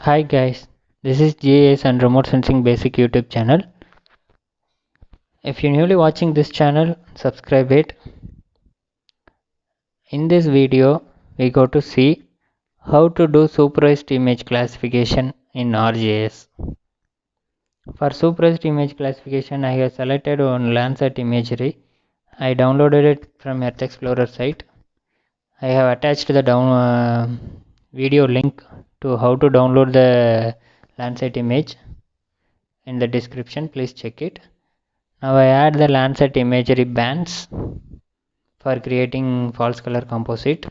Hi guys, this is GIS and Remote Sensing Basic YouTube channel. If you're newly watching this channel, subscribe it. In this video, we go to see how to do supervised image classification in ArcGIS. For supervised image classification, I have selected one Landsat imagery. I downloaded it from Earth Explorer site. I have attached the video link to how to download the Landsat image in the description. Please check it. Now I add the Landsat imagery bands for creating false color composite.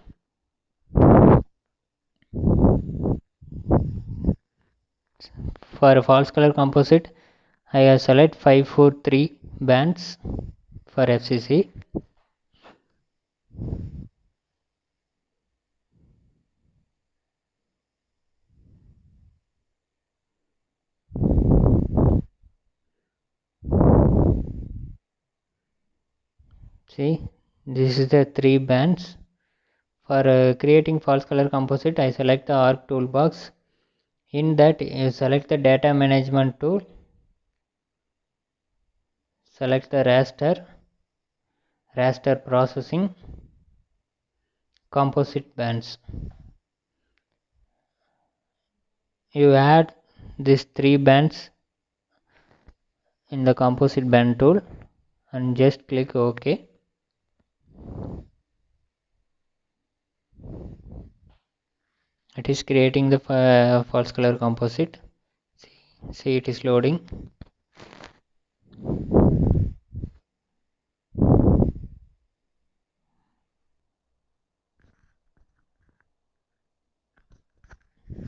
For false color composite, I select 543 bands for FCC. See, this is the 3 bands. For creating false color composite, I select the Arc toolbox. In that, you select the data management tool, select the raster processing, composite bands. You add these 3 bands in the composite band tool and just click OK. It is creating the false color composite. See, it is loading.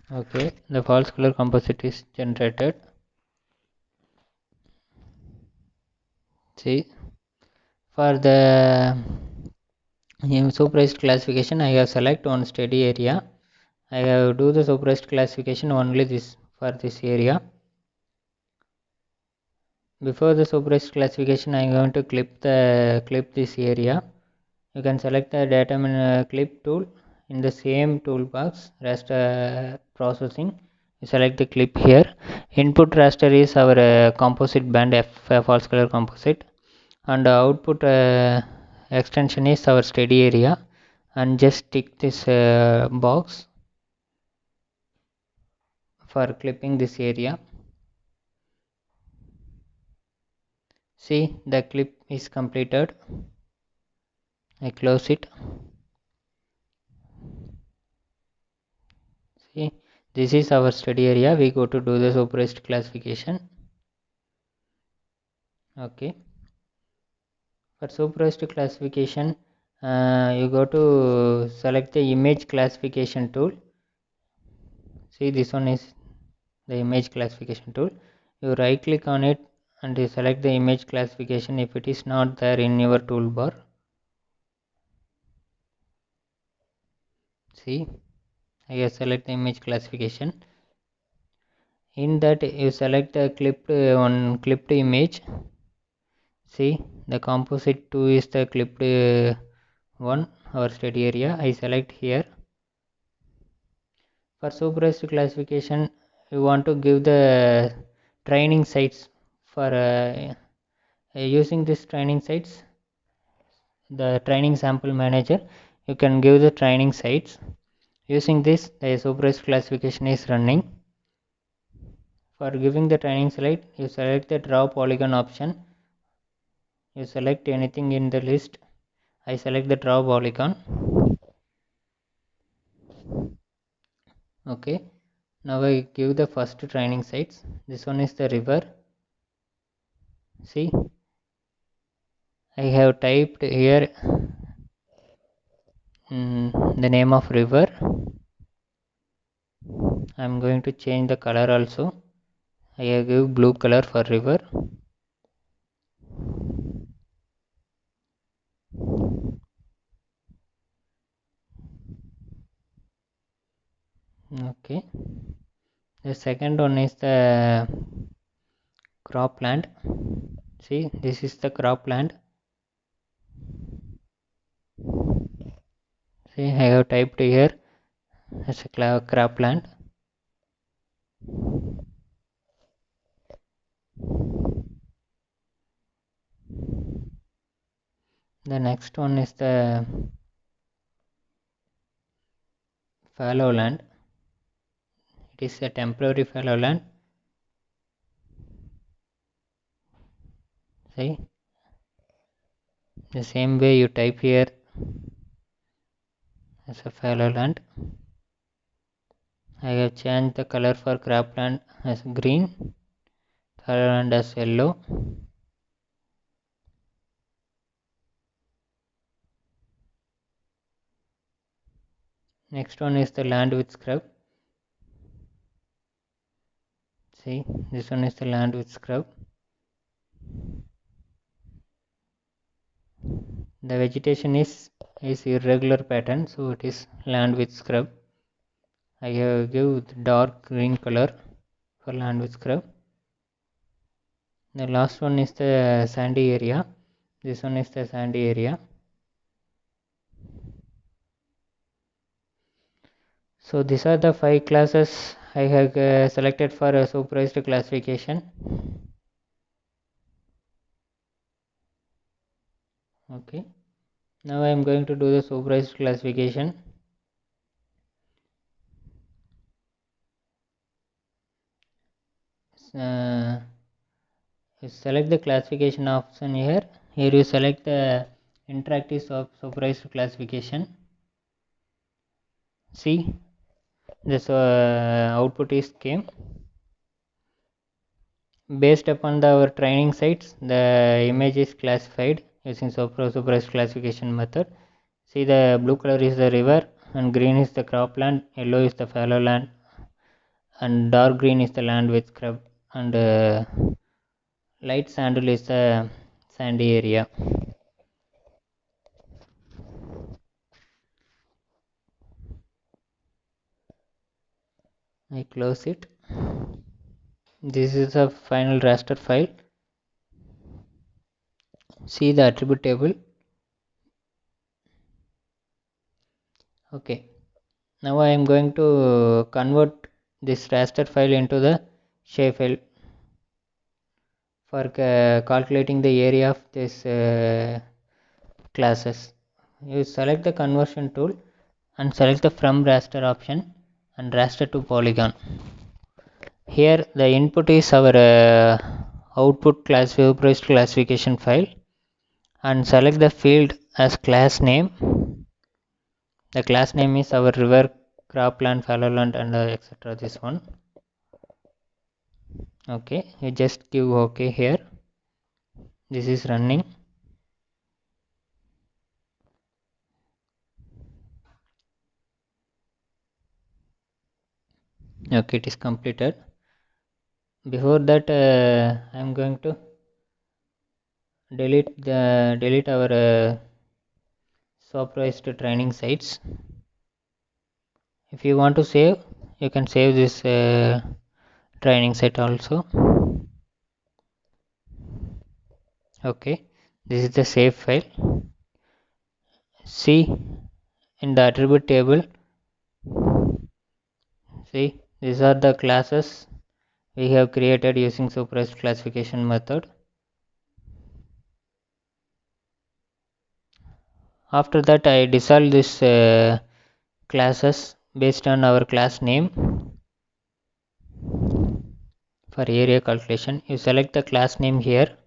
Okay, the false color composite is generated. See, for the supervised classification, I have select one steady area. I have do the supervised classification only for this area. Before the supervised classification, I am going to clip this area. You can select the data clip tool in the same toolbox, raster processing. You select the clip here. Input raster is our composite band false color composite, and output extension is our steady area. And just tick this box for clipping this area. See, the clip is completed. I close it. See, this is our study area. We go to do the supervised classification. Okay, for supervised classification, you go to select the image classification tool. See, this one is the image classification tool. You right click on it and you select the image classification if it is not there in your toolbar. See, I select the image classification. In that, you select the clipped image. See, the composite 2 is the clipped one, our study area. I select here. For supervised classification, you want to give the training sites for using this training sites, the training sample manager. You can give the training sites. Using this, the supervised classification is running. For giving the training slide, you select the draw polygon option. You select anything in the list. I select the draw polygon. Okay, now I give the first training sites. This one is the river. See, I have typed here the name of river. I am going to change the color also. I have give blue color for river. Okay, the second one is the cropland. See, this is the cropland. See, I have typed here as a cropland. The next one is the fallow land. It is a temporary fallow land. See, the same way you type here as a fallow land. I have changed the color for cropland as green, fallow land as yellow. Next one is the land with scrub. See, this one is the land with scrub. The vegetation is irregular pattern, so it is land with scrub. I have give dark green color for land with scrub. The last one is the sandy area. This one is the sandy area. So these are the 5 classes I have selected for a supervised classification. Okay, now I am going to do the supervised classification. You select the classification option here. Here you select the interactive supervised classification. See, this output is came. Based upon our training sites, the image is classified using supervised classification method. See, the blue color is the river, and green is the cropland, yellow is the fallow land, and dark green is the land with scrub, and light sandal is the sandy area. I close it. This is a final raster file. See the attribute table. Okay, now I am going to convert this raster file into the shapefile for calculating the area of this classes. You select the conversion tool and select the from raster option and raster to polygon. Here the input is our output supervised classification file, and select the field as class name. The class name is our river, cropland, fallow land, and etc. This one. Okay, you just give OK here. This is running. Okay, it is completed. Before that, I am going to delete our supervised training sites. If you want to save, you can save this training site also. Okay, this is the save file. See, in the attribute table, see, these are the classes we have created using supervised classification method. After that, I dissolve this classes based on our class name. For area calculation, you select the class name here.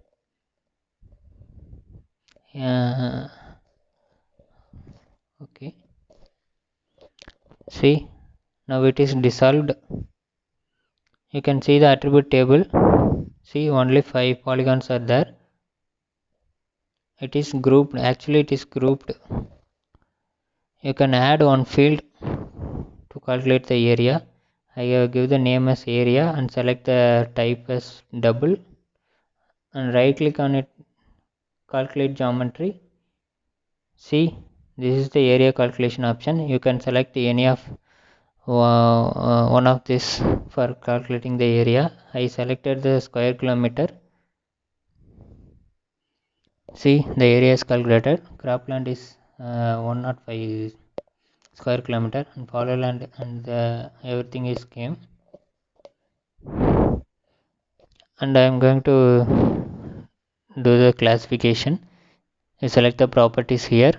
Okay, see, now it is dissolved. You can see the attribute table. See, only 5 polygons are there. It is grouped. Actually, it is grouped. You can add one field to calculate the area. I give the name as area and select the type as double, and right click on it, calculate geometry. See, this is the area calculation option. You can select any of one of this for calculating the area. I selected the square kilometer. See, the area is calculated. Cropland is 105 square kilometer, and fallow land and everything is came. And I am going to do the classification. You select the properties here,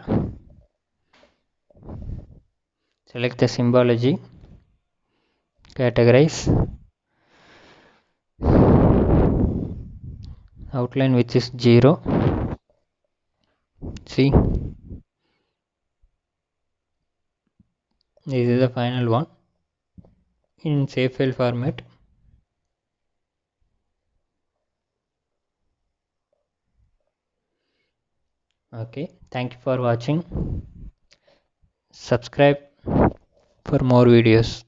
select the symbology, categorize, outline which is 0. See, this is the final one in save file format. Okay, thank you for watching. Subscribe for more videos.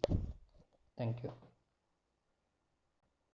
Thank you.